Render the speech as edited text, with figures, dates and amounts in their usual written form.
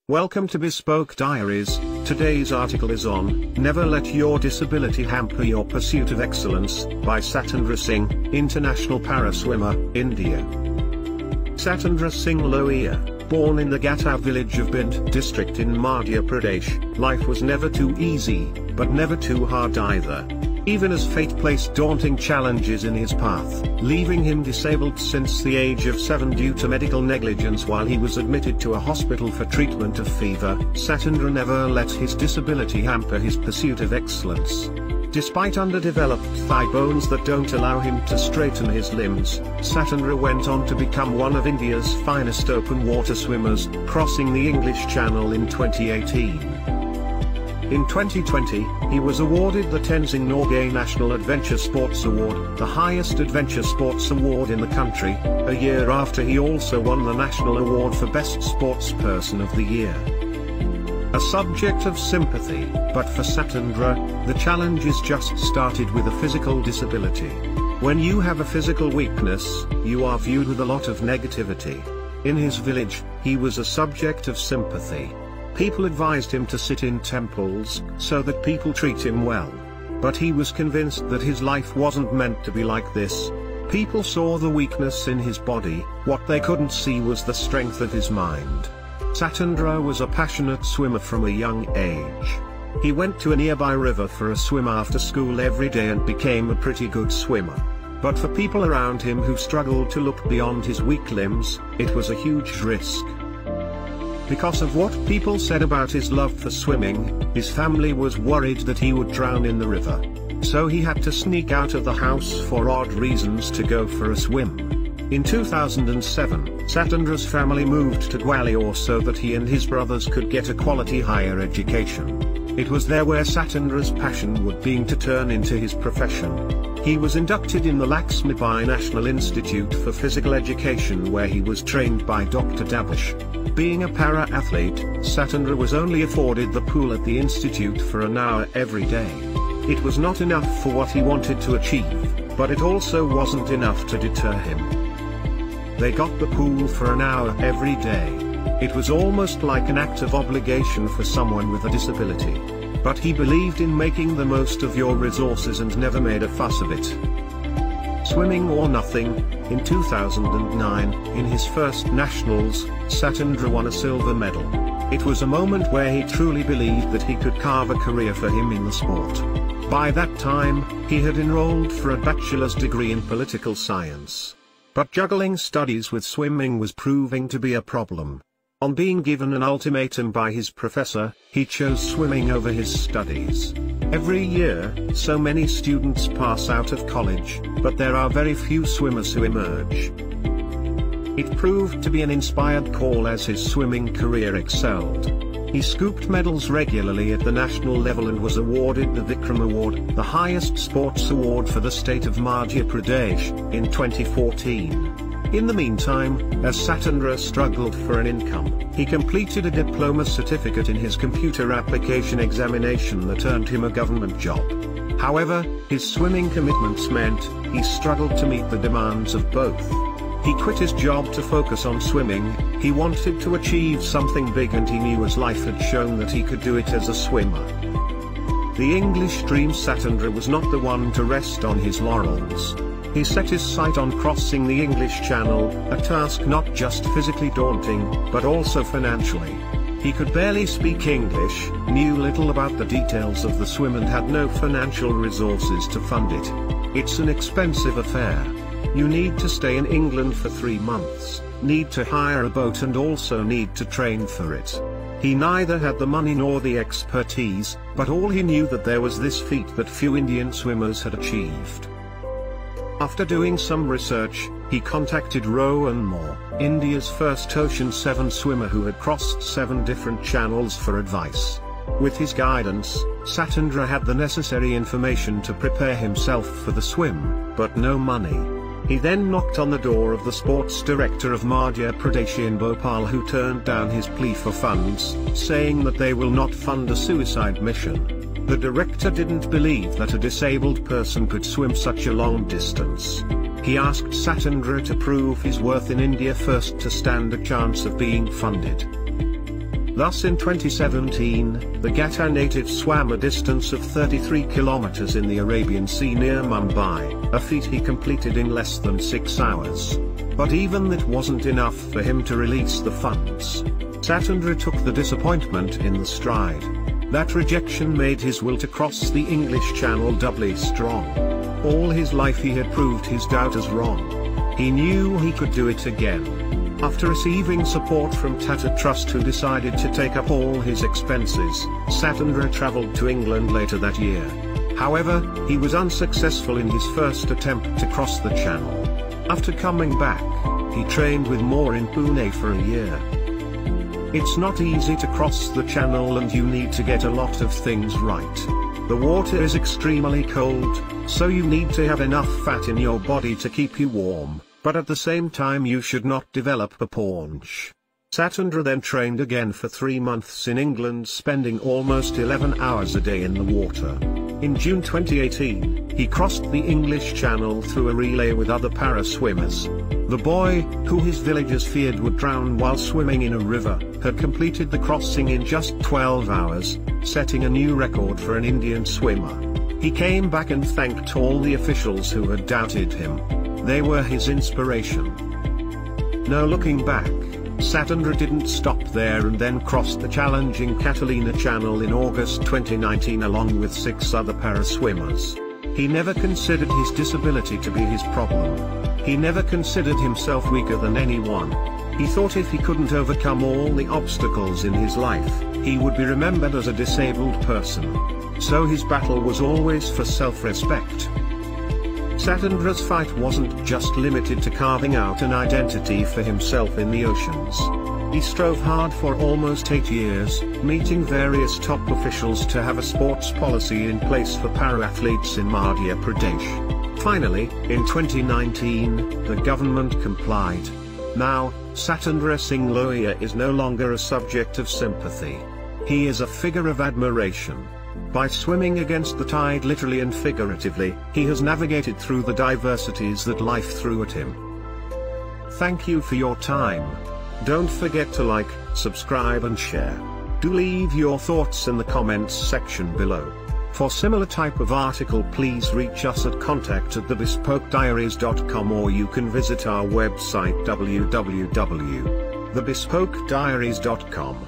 Welcome to Bespoke Diaries. Today's article is on Never Let Your Disability Hamper Your Pursuit of Excellence by Satendra Singh, International Para-Swimmer, India. Satendra Singh Lohia, born in the Ghata village of Bint district in Madhya Pradesh, life was never too easy, but never too hard either. Even as fate placed daunting challenges in his path, leaving him disabled since the age of 7 due to medical negligence while he was admitted to a hospital for treatment of fever, Satendra never let his disability hamper his pursuit of excellence. Despite underdeveloped thigh bones that don't allow him to straighten his limbs, Satendra went on to become one of India's finest open water swimmers, crossing the English Channel in 2018. In 2020, he was awarded the Tenzing Norgay National Adventure Sports Award, the highest adventure sports award in the country, a year after he also won the National Award for Best Sportsperson of the Year. A subject of sympathy, but for Satendra, the challenge is just started with a physical disability. When you have a physical weakness, you are viewed with a lot of negativity. In his village, he was a subject of sympathy. People advised him to sit in temples, so that people treat him well. But he was convinced that his life wasn't meant to be like this. People saw the weakness in his body, what they couldn't see was the strength of his mind. Satendra was a passionate swimmer from a young age. He went to a nearby river for a swim after school every day and became a pretty good swimmer. But for people around him who struggled to look beyond his weak limbs, it was a huge risk. Because of what people said about his love for swimming, his family was worried that he would drown in the river. So he had to sneak out of the house for odd reasons to go for a swim. In 2007, Satendra's family moved to Gwalior so that he and his brothers could get a quality higher education. It was there where Satendra's passion would be to turn into his profession. He was inducted in the Laxmibai National Institute for Physical Education where he was trained by Dr. Dabash. Being a para-athlete, Satendra was only afforded the pool at the institute for an hour every day. It was not enough for what he wanted to achieve, but it also wasn't enough to deter him. They got the pool for an hour every day. It was almost like an act of obligation for someone with a disability. But he believed in making the most of your resources and never made a fuss of it. Swimming or nothing, in 2009, in his first nationals, Satendra won a silver medal. It was a moment where he truly believed that he could carve a career for him in the sport. By that time, he had enrolled for a bachelor's degree in political science. But juggling studies with swimming was proving to be a problem. On being given an ultimatum by his professor, he chose swimming over his studies. Every year, so many students pass out of college, but there are very few swimmers who emerge. It proved to be an inspired call as his swimming career excelled. He scooped medals regularly at the national level and was awarded the Vikram Award, the highest sports award for the state of Madhya Pradesh, in 2014. In the meantime, as Satendra struggled for an income, he completed a diploma certificate in his computer application examination that earned him a government job. However, his swimming commitments meant he struggled to meet the demands of both. He quit his job to focus on swimming. He wanted to achieve something big and he knew as life had shown that he could do it as a swimmer. The English dream Satendra was not the one to rest on his laurels. He set his sight on crossing the English Channel, a task not just physically daunting, but also financially. He could barely speak English, knew little about the details of the swim and had no financial resources to fund it. It's an expensive affair. You need to stay in England for 3 months, need to hire a boat and also need to train for it. He neither had the money nor the expertise, but all he knew that there was this feat that few Indian swimmers had achieved. After doing some research, he contacted Rohan Moore, India's first Ocean 7 swimmer who had crossed 7 different channels for advice. With his guidance, Satendra had the necessary information to prepare himself for the swim, but no money. He then knocked on the door of the sports director of Madhya Pradesh in Bhopal who turned down his plea for funds, saying that they will not fund a suicide mission. The director didn't believe that a disabled person could swim such a long distance. He asked Satendra to prove his worth in India first to stand a chance of being funded. Thus in 2017, the Gata native swam a distance of 33 kilometers in the Arabian Sea near Mumbai, a feat he completed in less than 6 hours. But even that wasn't enough for him to release the funds. Satendra took the disappointment in the stride. That rejection made his will to cross the English Channel doubly strong. All his life he had proved his doubters wrong. He knew he could do it again. After receiving support from Tata Trust, who decided to take up all his expenses, Satendra travelled to England later that year. However, he was unsuccessful in his first attempt to cross the channel. After coming back, he trained with more in Pune for a year. It's not easy to cross the channel and you need to get a lot of things right. The water is extremely cold, so you need to have enough fat in your body to keep you warm. But at the same time you should not develop a paunch. Satendra then trained again for 3 months in England, spending almost 11 hours a day in the water. In June 2018, he crossed the English Channel through a relay with other para-swimmers. The boy, who his villagers feared would drown while swimming in a river, had completed the crossing in just 12 hours, setting a new record for an Indian swimmer. He came back and thanked all the officials who had doubted him. They were his inspiration. Now looking back, Satendra didn't stop there and then crossed the challenging Catalina Channel in August 2019 along with 6 other para-swimmers. He never considered his disability to be his problem. He never considered himself weaker than anyone. He thought if he couldn't overcome all the obstacles in his life, he would be remembered as a disabled person. So his battle was always for self-respect. Satendra's fight wasn't just limited to carving out an identity for himself in the oceans. He strove hard for almost 8 years, meeting various top officials to have a sports policy in place for para-athletes in Madhya Pradesh. Finally, in 2019, the government complied. Now, Satendra Singh Lohia is no longer a subject of sympathy. He is a figure of admiration. By swimming against the tide literally and figuratively, he has navigated through the diversities that life threw at him. Thank you for your time. Don't forget to like, subscribe and share. Do leave your thoughts in the comments section below. For similar type of article, please reach us at contact@thebespokediaries.com, or you can visit our website www.thebespokediaries.com.